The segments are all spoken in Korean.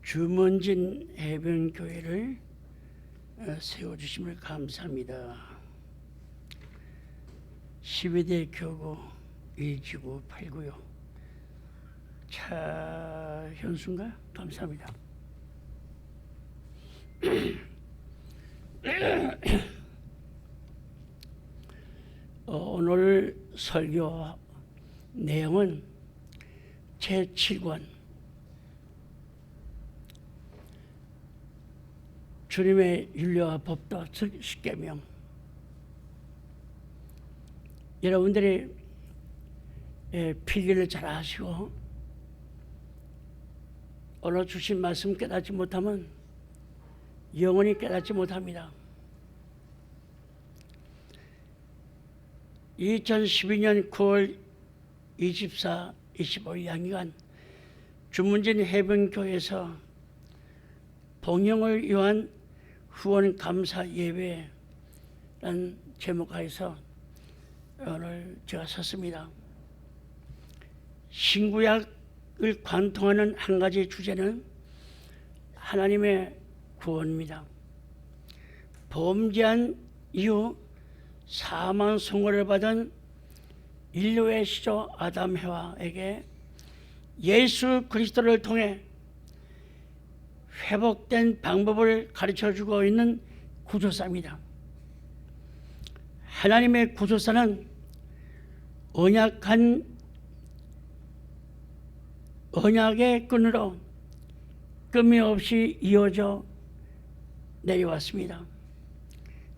주먼진 해변교회를 세워주심을 감사합니다. 12대 교구 1지구 8구요. 차현수인가? 감사합니다. 오늘 설교 내용은 제7권 주님의 윤리와 법도 즉 십계명. 여러분들이 필기를 잘 하시고 오늘 주신 말씀 깨닫지 못하면 영원히 깨닫지 못합니다. 2012년 9월 24, 25일 양기간 주문진 해변교회에서 봉영을 위한 후원 감사 예배라는 제목하에서 오늘 제가 섰습니다. 신구약을 관통하는 한 가지 주제는 하나님의 구원입니다. 범죄한 이후 사망 선고를 받은 인류의 시조 아담 해와에게 예수 그리스도를 통해 회복된 방법을 가르쳐주고 있는 구조사입니다. 하나님의 구조사는 언약의 끈으로 끈이 없이 이어져 내려왔습니다.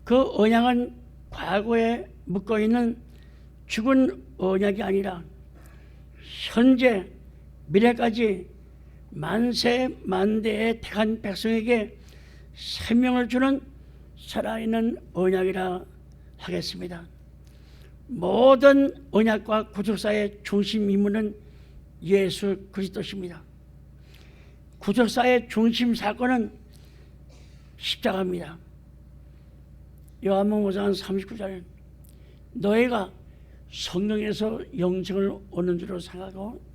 그 언약은 과거에 묶어있는 죽은 언약이 아니라 현재 미래까지 만세 만대의 택한 백성에게 생명을 주는 살아있는 언약이라 하겠습니다. 모든 언약과 구속사의 중심 인물은 예수 그리스도십니다. 구속사의 중심 사건은 십자가입니다. 요한복음 5장 39절 너희가 성령에서 영생을 얻는 줄로 생각하고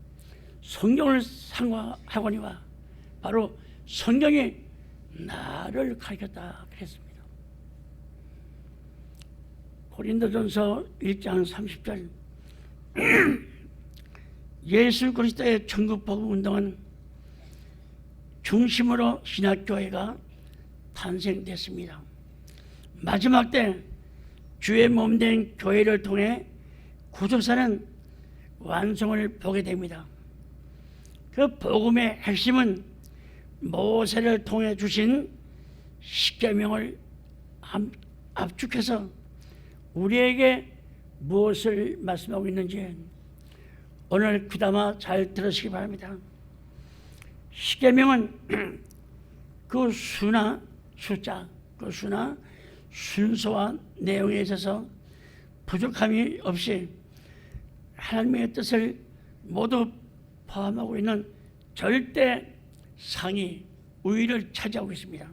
성경을 상고하거니와 바로 성경이 나를 가르쳤다 그랬습니다. 고린도전서 1장 30절 예수 그리스도의 천국 복음 운동은 중심으로 신학교회가 탄생됐습니다. 마지막 때 주의 몸된 교회를 통해 구속사는 완성을 보게 됩니다. 그 복음의 핵심은 모세를 통해 주신 십계명을 압축해서 우리에게 무엇을 말씀하고 있는지 오늘 귀담아 잘 들으시기 바랍니다. 십계명은 그 수나 숫자, 그 수나 순서와 내용에 있어서 부족함이 없이 하나님의 뜻을 모두 포함하고 있는 절대 상위 우위를 차지하고 있습니다.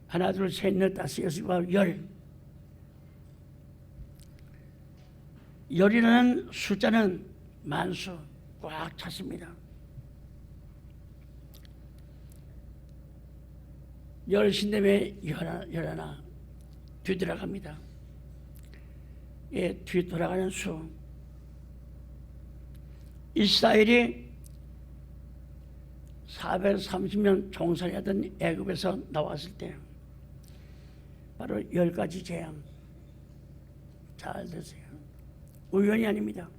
하나 둘 셋 넷 다섯 여섯 일곱 열. 열이라는 숫자는 만수 꽉 찼습니다. 열 신대매 열하나 뒤돌아갑니다. 예, 뒤돌아가는 수. 이스라엘이 430년 종살이하던 애굽에서 나왔을 때 바로 10가지 재앙. 잘 드세요. 우연이 아닙니다.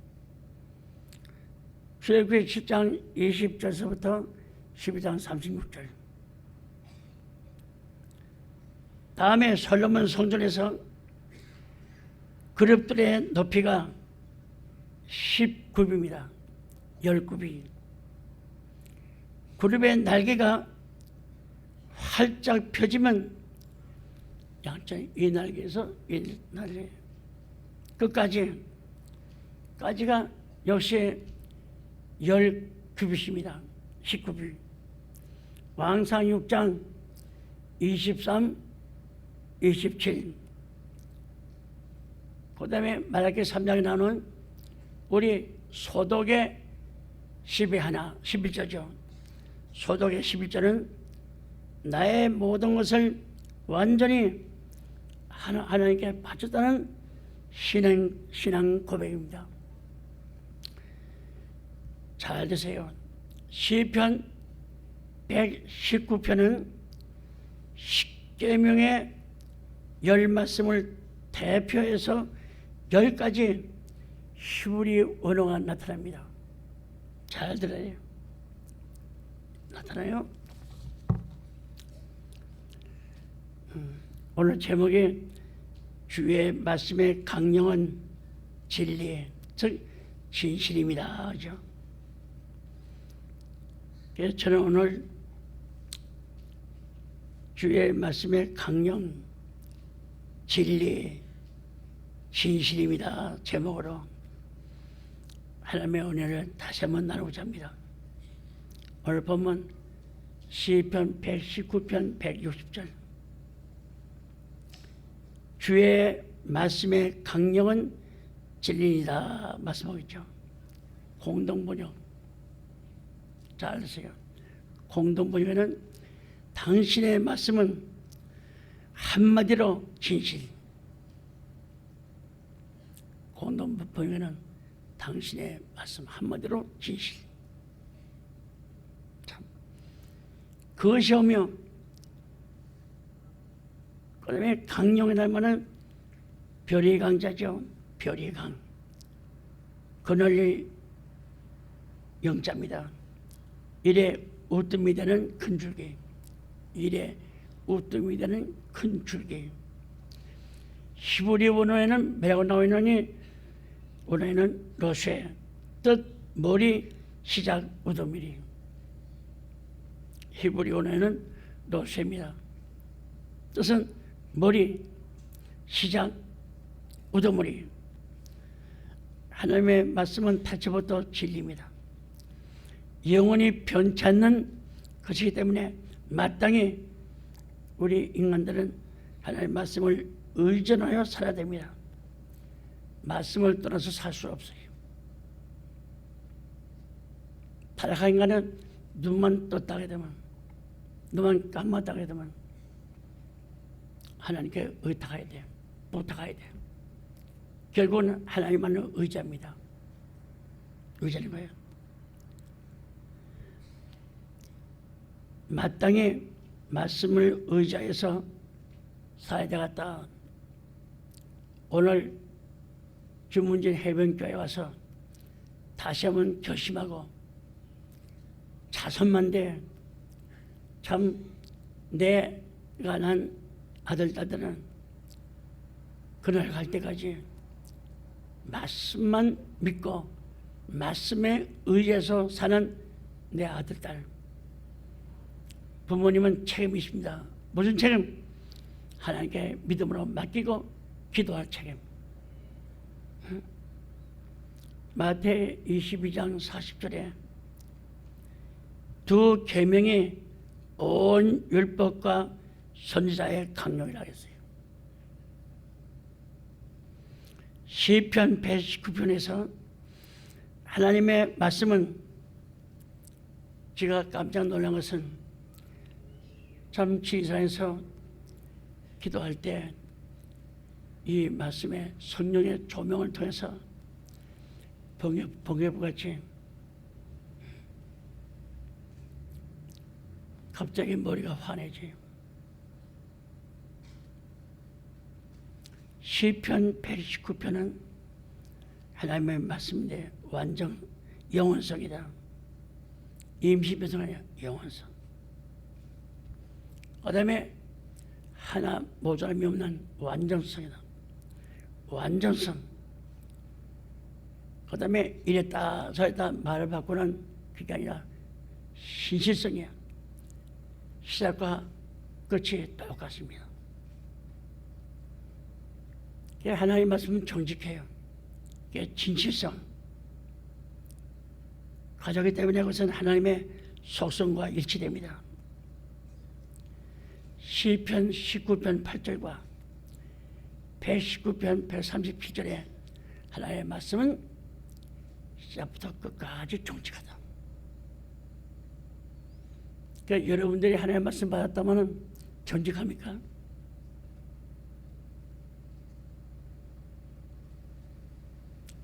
출애굽기 10장 20절서부터 12장 36절. 다음에 솔로몬 성전에서 그룹들의 높이가 10굽입니다. 10굽이. 그룹의 날개가 활짝 펴지면 양쪽 이 날개에서 이 날개 끝까지가 역시 10굽이십니다. 10굽이. 왕상 6장 23, 27. 그 다음에 말라기 3장에 나오는 우리 소독의 10의 하나 11조죠. 소독의 11조는 나의 모든 것을 완전히 하나님께 바쳤다는 신앙 고백입니다. 잘 드세요. 시편 119편은 십계명의 10말씀을 대표해서 10가지 히브리 언어가 나타납니다. 잘 들어요. 나타나요? 오늘 제목이 주의 말씀의 강령은 진리, 즉 진실입니다. 그죠? 그래서 저는 오늘 주의 말씀의 강령, 진리, 진실입니다. 제목으로 하나님의 은혜를 다시 한번 나누고자 합니다. 오늘 본문 시편 119편 160절. 주의 말씀의 강령은 진리이다 말씀하고 있죠. 공동번역 잘 아세요. 공동번역에는 당신의 말씀은 한마디로 진실. 공동번역에는 당신의 말씀 한마디로 진실. 참. 그것이 오며 그 다음에 강령이라는 말은 별의 강자죠. 별의 강. 그늘이 영자입니다. 이래 우뜸이 되는 큰 줄기. 이래 우뜸이 되는 큰 줄기. 히브리 원어에는 뭐라고 나와 있느니 원어에는 로쉐, 뜻 머리 시작 우두머리. 히브리 원어에는 로쉐입니다. 뜻은 머리, 시작, 우두머리. 하나님의 말씀은 태초부터 진리입니다. 영원히 변치 않는 것이기 때문에 마땅히 우리 인간들은 하나님의 말씀을 의존하여 살아야 됩니다. 말씀을 떠나서 살 수 없어요. 타락한 인간은 눈만 떴다게 되면, 눈만 감았다게 되면 하나님께 의탁해야 돼요. 부탁해야 돼요. 결국은 하나님만을 의지합니다. 의지하는 거예요. 마땅히 말씀을 의지해서 살아야 되겠다. 오늘 주문진 해변교회에 와서 다시 한번 결심하고 자선만대 참 내가 난 아들들은 그날 갈 때까지 말씀만 믿고 말씀에 의해서 사는 내 아들, 딸. 부모님은 책임이 있습니다. 무슨 책임? 하나님께 믿음으로 맡기고 기도할 책임. 마태 22장 40절에 두 계명이 온 율법과 선지자의 강령이라 했어요. 시편 119편에서 하나님의 말씀은 제가 깜짝 놀란 것은 참 지리산에서 기도할 때 이 말씀에 성령의 조명을 통해서 번개불같이 갑자기 머리가 환해져요. 시편 119편은 하나님의 말씀인데 완전 영원성이다. 임시변성이 아니라 영원성. 그 다음에 하나 모자람이 없는 완전성이다. 완전성. 그 다음에 이랬다 저랬다 말을 바꾸는 그게 아니라 신실성이야. 시작과 끝이 똑같습니다. 하나님의 말씀은 정직해요. 진실성. 가져기 때문에 그것은 하나님의 속성과 일치됩니다. 시편 19편 8절과 119편 137절에 하나님의 말씀은 시작부터 끝까지 정직하다. 그러니까 여러분들이 하나님의 말씀 받았다면 정직합니까?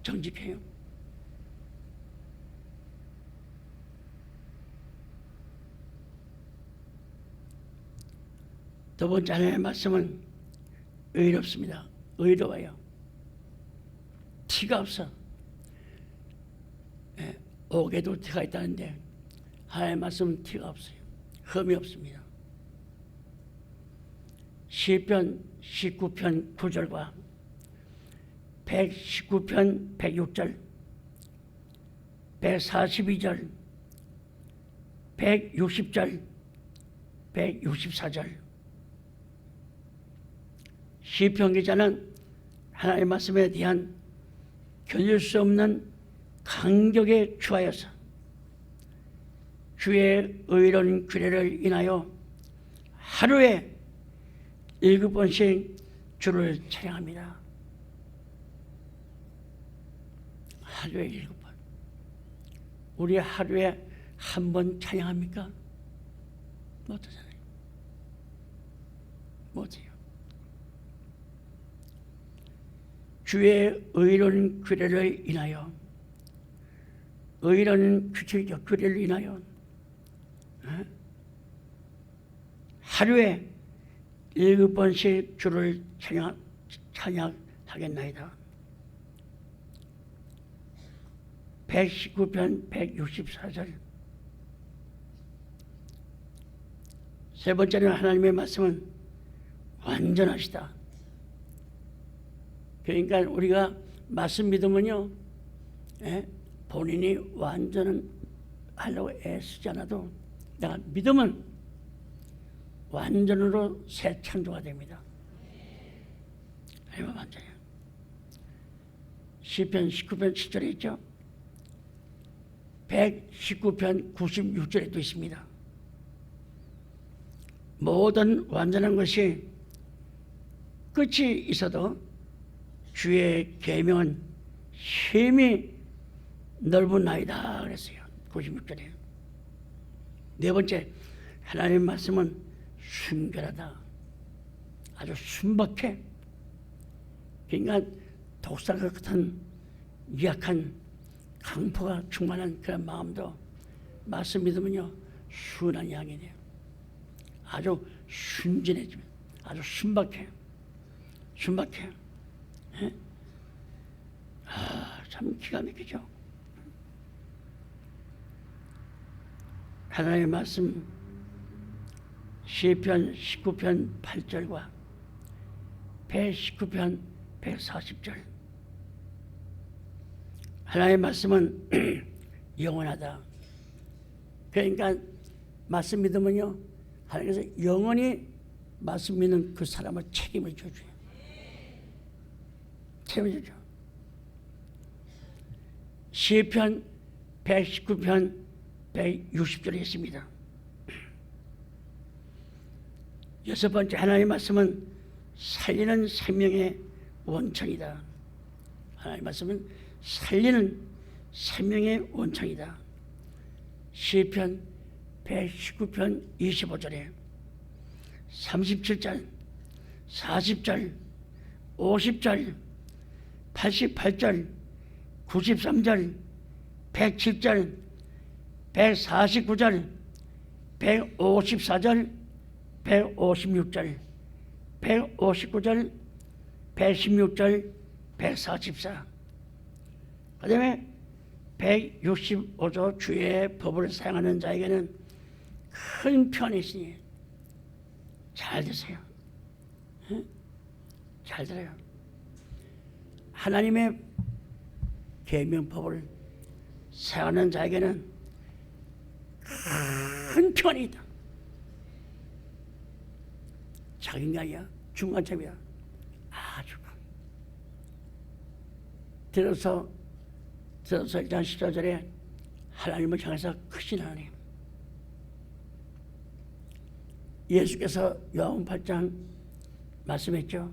정직해요. 두 번째 하나님의 말씀은 의롭습니다. 의로워요. 티가 없어. 옥에도 티가 있다는데 하나님의 말씀은 티가 없어요. 흠이 없습니다. 시편 19편 9절과 119편 106절 142절 160절 164절 시편 기자는 하나님의 말씀에 대한 견딜 수 없는 강격에 추하여서 주의 의로운 규례를 인하여 하루에 7번씩 주를 찬양합니다. 하루에 7번. 우리 하루에 한 번 찬양합니까? 못하잖아요. 못해요. 주의 의로운 규례를 인하여, 의로운 규칙적 규례를 인하여 하루에 7번씩 주를 찬양하겠나이다. 119편 164절. 세 번째는 하나님의 말씀은 완전하시다. 그러니까 우리가 말씀 믿으면요, 본인이 완전은 하려고 애쓰지 않아도 내가 믿으면 완전으로 새 창조가 됩니다. 하나님은 완전해요. 시편 19편 7절에 있죠. 119편 96절에도 있습니다. 모든 완전한 것이 끝이 있어도 주의 계명은 힘이 넓은 나이다 그랬어요. 96절에. 네 번째, 하나님의 말씀은 순결하다. 아주 순박해. 그러니까 독사과 같은 약한 강포가 충만한 그런 마음도 말씀 믿으면요 순한 양이 돼요. 아주 순진해지면 아주 순박해. 순박해. 참 기가 막히죠. 하나님의 말씀 시편 19편 8절과 119편 140절. 하나님의 말씀은 영원하다. 그러니까 말씀 믿으면요 하나님께서 영원히 말씀 믿는 그 사람을 책임을 져줘요. 책임을 져줘. 시편 119편 160절에 있습니다. 여섯 번째, 하나님의 말씀은 살리는 생명의 원천이다. 하나님의 말씀은 살리는 생명의 원천이다. 시편 119편 25절에 37절, 40절, 50절, 88절, 93절, 107절, 149절, 154절, 156절, 159절, 116절, 144. 그 다음에 165조 주의 법을 사용하는 자에게는 큰 편이 있으니 잘 드세요. 잘 들어요. 하나님의 계명법을 사용하는 자에게는 큰 편이 있다. 자긴가야 중간점이야. 아주 들어서 1장 14절에 하나님을 향해서 크신 하나님. 예수께서 요한 8장 말씀했죠.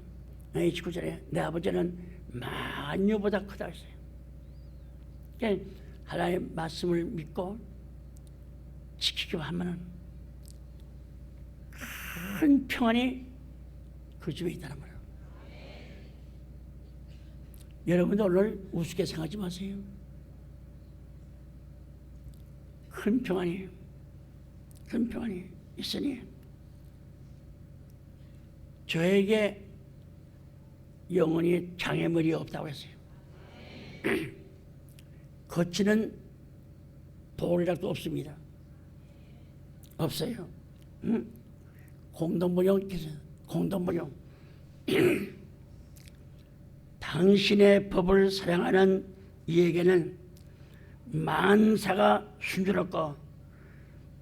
29절에 내 아버지는 만유보다 크다 했어요. 그러니까 하나님의 말씀을 믿고 지키기만 하면 큰 평안이 그 집에 있다는 거예요. 여러분도 오늘 우습게 생각하지 마세요. 큰 평안이 있으니 저에게 영원히 장애물이 없다고 했어요. 거치는 돌이라도 없습니다. 없어요. 공동번영 당신의 법을 사랑하는 이에게는 만사가 순조롭고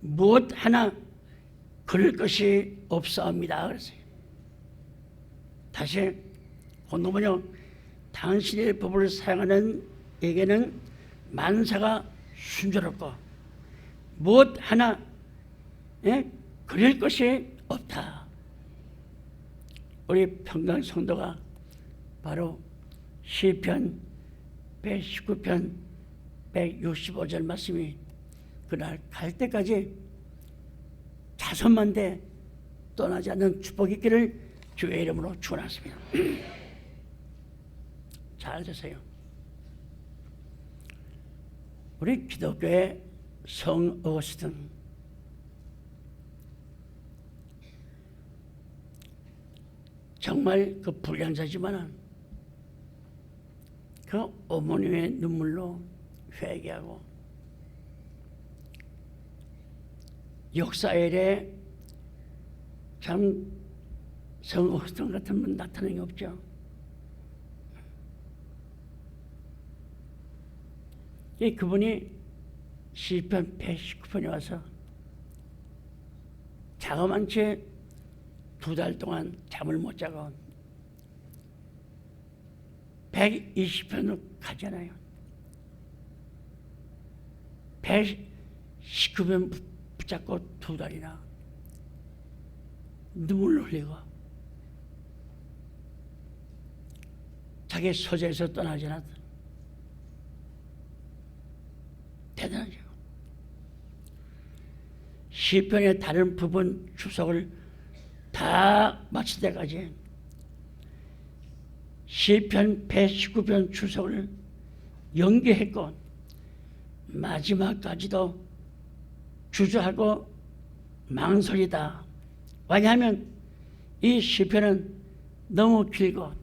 무엇 하나 그럴 것이 없사옵니다. 그랬어요. 다시 공동번영 당신의 법을 사랑하는 이에게는 만사가 순조롭고 무엇 하나 그럴 것이 없다. 우리 평강 성도가 바로 시편 119편 165절 말씀이 그날 갈 때까지 자손만대 떠나지 않는 축복이 있기를 주의 이름으로 축원하십니다. 잘 되세요. 우리 기독교의 성 어거스틴, 정말 그 불량자지만은 그 어머님의 눈물로 회개하고 역사일에 참 성 어거스틴 같은 분 나타나는 게 없죠. 그분이 시편 119편에 와서 자그만 채 2달 동안 잠을 못 자고 120편으로 가잖아요. 119편 붙잡고 2달이나 눈물 흘리고 자기 소재에서 떠나지 않았다. 대단하죠. 시편의 다른 부분 주석을 다 마칠 때까지 시편 119편 주석을 연기했고 마지막까지도 주저하고 망설이다. 왜냐하면 이 시편은 너무 길고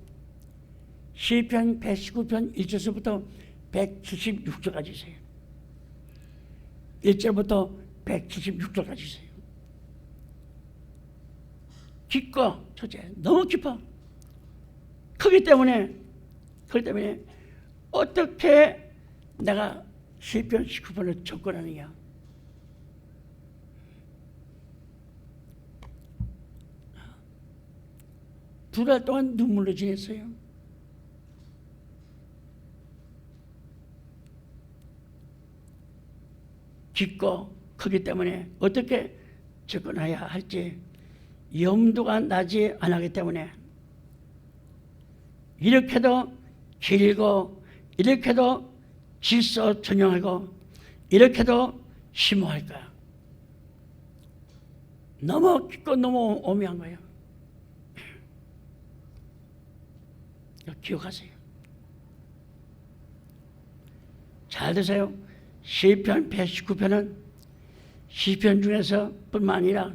시편 119편 1절부터 176절까지 있어요. 1절부터 176절까지 있어요. 깊고 첫째 너무 깊어. 크기 때문에 어떻게 내가 시편 19편을 접근하느냐. 두 달 동안 눈물로 지냈어요. 깊고 크기 때문에 어떻게 접근해야 할지 염두가 나지 않았기 때문에 이렇게도 길고 이렇게도 질서전형하고 이렇게도 심오할까. 너무 깊고 너무 오묘한 거예요. 기억하세요. 잘 드세요. 시편 119편은 시편 중에서 뿐만 아니라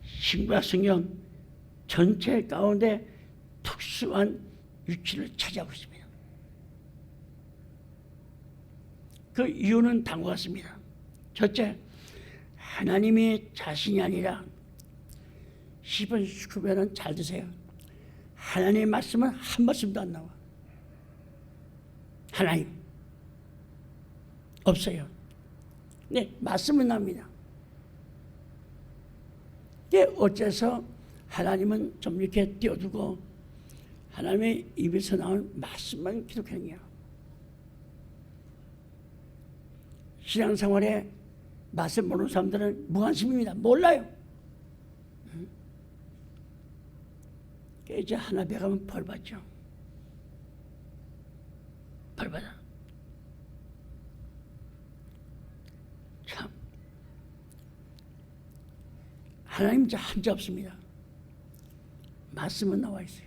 신구약 성경 전체 가운데 특수한 위치를 차지하고 있습니다. 그 이유는 다음과 같습니다. 첫째, 하나님이 자신이 아니라 시편 19편은 잘 드세요. 하나님의 말씀은 한 말씀도 안 나와. 하나님 없어요. 네, 말씀은 납니다. 어째서 하나님은 좀 이렇게 띄워두고 하나님의 입에서 나온 말씀만 기록했냐. 신앙생활에 말씀 모르는 사람들은 무관심입니다. 몰라요. 이제 하나 배가면 벌 받죠. 벌 받아. 참 하나님 자 한자 없습니다. 말씀은 나와 있어요.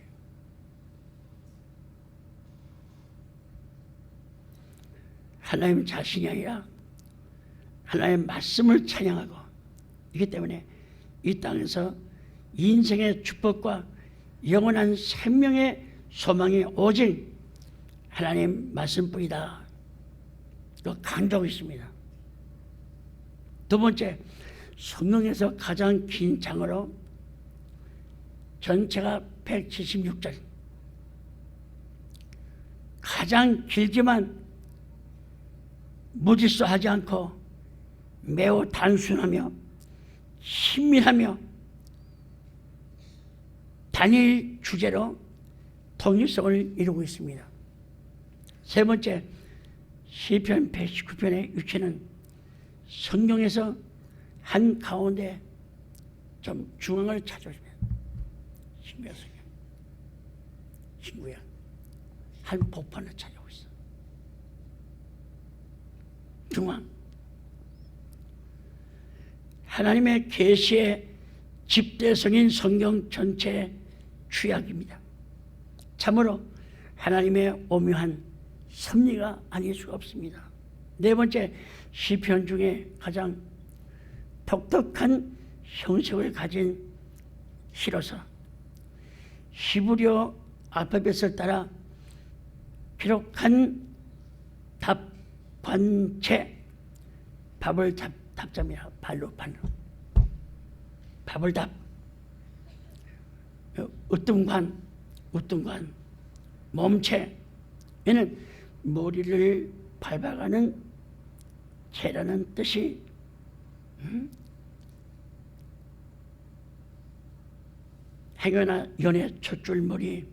하나님 자신이 아니라 하나님의 말씀을 찬양하고, 이기 때문에 이 땅에서 인생의 축복과 영원한 생명의 소망이 오직 하나님 말씀뿐이다. 또 강조하고 있습니다. 두 번째, 성경에서 가장 긴 장으로 전체가 176절, 가장 길지만 무질서하지 않고 매우 단순하며 친밀하며 단일 주제로 통일성을 이루고 있습니다. 세 번째, 시편 119편의 유치는 성경에서 한 가운데 좀 중앙을 찾아줍니다. 신구야 한 복판을 찾아오고 있어. 중앙. 하나님의 계시의 집대성인 성경 전체의 주약입니다. 참으로 하나님의 오묘한 섭리가 아닐 수가 없습니다. 네 번째, 시편 중에 가장 독특한 형식을 가진 시로서 히브리어 알파벳을 따라 기록한 답관체, 밥을 답자입니다. 발로 밥을 답. 으뜸관, 몸체. 얘는 머리를 밟아가는 채라는 뜻이, 행여나 연의 첫 줄머리,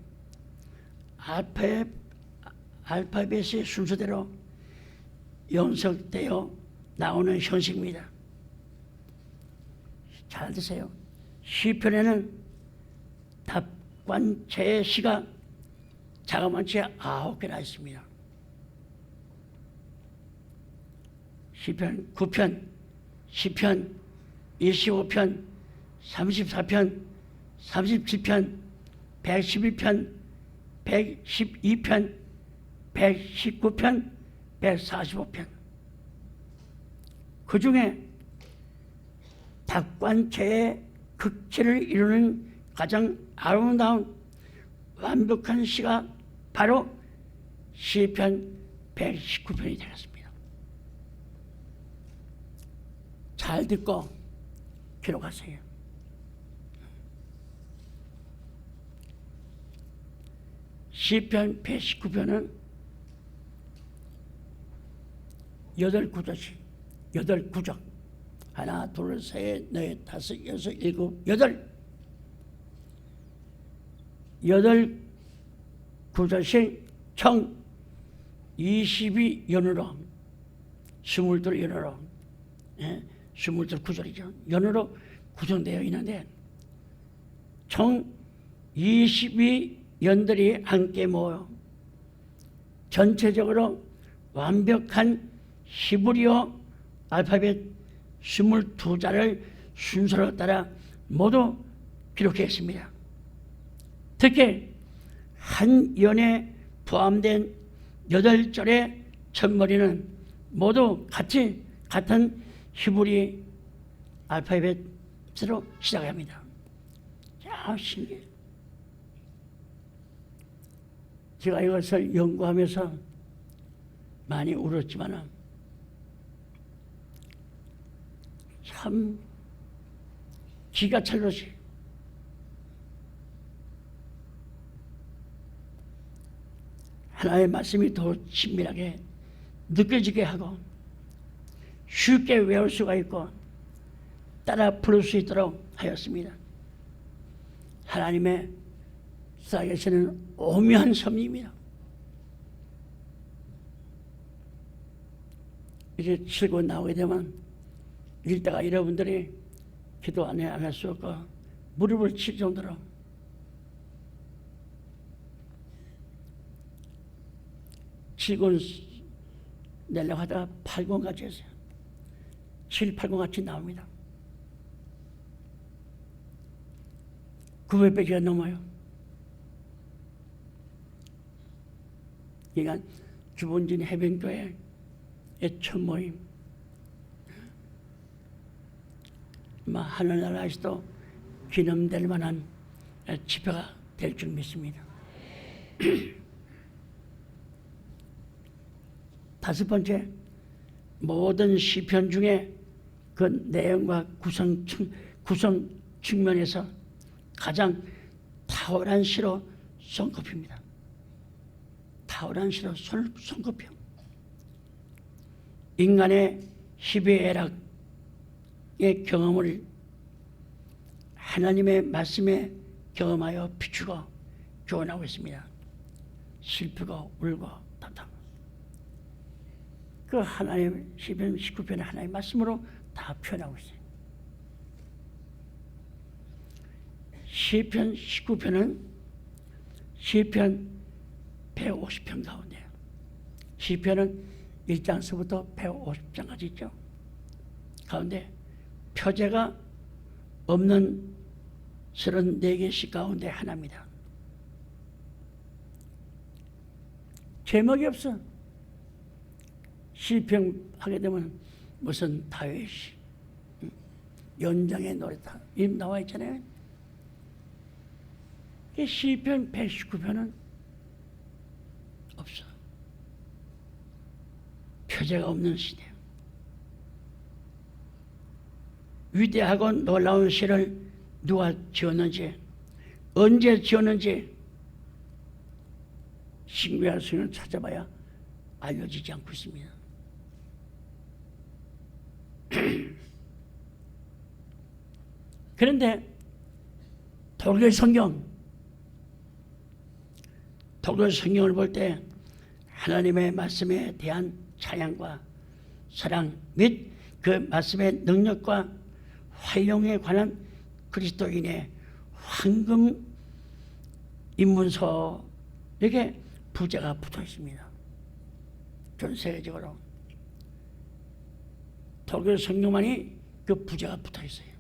알파벳의 순서대로 연속되어 나오는 형식입니다. 잘 드세요. 시편에는 답관체의 시가 자그마치 9개나 있습니다. 시편 9편, 시편 25편, 34편, 37편, 111편, 112편, 119편, 145편. 그 중에 답관체의 극치를 이루는 가장 아름다운 완벽한 시가 바로 시편 119편이 되겠습니다. 잘 듣고 기록하세요. 시편 119편은 8구절씩, 8구절. 하나, 둘, 셋, 넷, 다섯, 여섯, 일곱, 여덟. 8구절씩 총 22연으로, 22연으로, 22구절이죠. 연으로 구성되어 있는데 총 22연들이 함께 모여 전체적으로 완벽한 히브리어 알파벳 22자를 순서로 따라 모두 기록했습니다. 특히 한 연에 포함된 8절의 첫머리는 모두 같은 히브리 알파벳으로 시작합니다. 참 신기해요. 제가 이것을 연구하면서 많이 울었지만 참 기가 찰듯이 하나님의 말씀이 더 친밀하게 느껴지게 하고 쉽게 외울 수가 있고 따라 부를 수 있도록 하였습니다. 하나님의 살아계시는 오묘한 섭리입니다. 이제 치고 나오게 되면 읽다가 여러분들이 기도 안 할 수 없고 무릎을 칠 정도로 칠권 내려고 하다가 8권까지 했어요. 7, 8권같이 나옵니다. 900페이지가 넘어요. 그러니까 주본진 해병교회의 첫 모임, 하늘나라에서도 기념될 만한 집회가 될 줄 믿습니다. 다섯 번째, 모든 시편 중에 그 내용과 구성 측면에서 가장 탁월한 시로 손꼽힙니다. 탁월한 시로 손꼽혀. 인간의 희비애락의 경험을 하나님의 말씀에 경험하여 비추고 교훈하고 있습니다. 슬프고 울고 답답. 그 하나님 시편 19편의 하나님의 말씀으로 다 표현하고 있어요. 시편 19편은 시편 150편 가운데, 시편은 1장서부터 150장까지 있죠. 가운데 표제가 없는 34개씩 가운데 하나입니다. 제목이 없어. 시편 하게 되면 무슨 다윗이 연장의 노래다 이름 나와 있잖아요. 시편 119편은 없어. 표제가 없는 시대예요. 위대하고 놀라운 시를 누가 지었는지, 언제 지었는지 신구약 성경을 찾아봐야 알려지지 않고 있습니다. 그런데 독일 성경을 볼 때 하나님의 말씀에 대한 찬양과 사랑 및 그 말씀의 능력과 활용에 관한 그리스도인의 황금 입문서, 이게 부제가 붙어 있습니다. 전 세계적으로 독일 성경만이 그 부제가 붙어 있어요.